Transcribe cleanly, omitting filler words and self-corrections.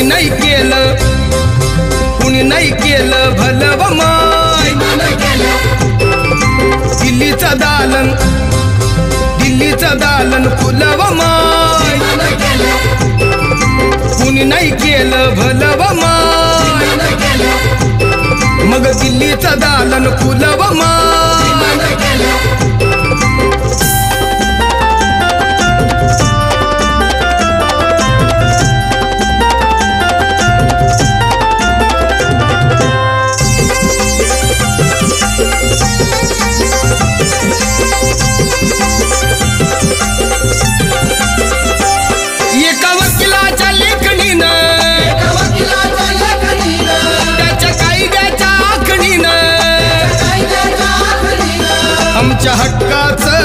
नाही केलं कुणी नाही केलं भलं व माय दिल्लीचं दालन फुलं व माय कुणी नाही केलं भलं व माय मग दिल्लीचं दालन फुलं व माय एका वकिलाच्या लेखणीनं त्याच्या कायद्याच्या आखणीनं आमच्या हक्काचं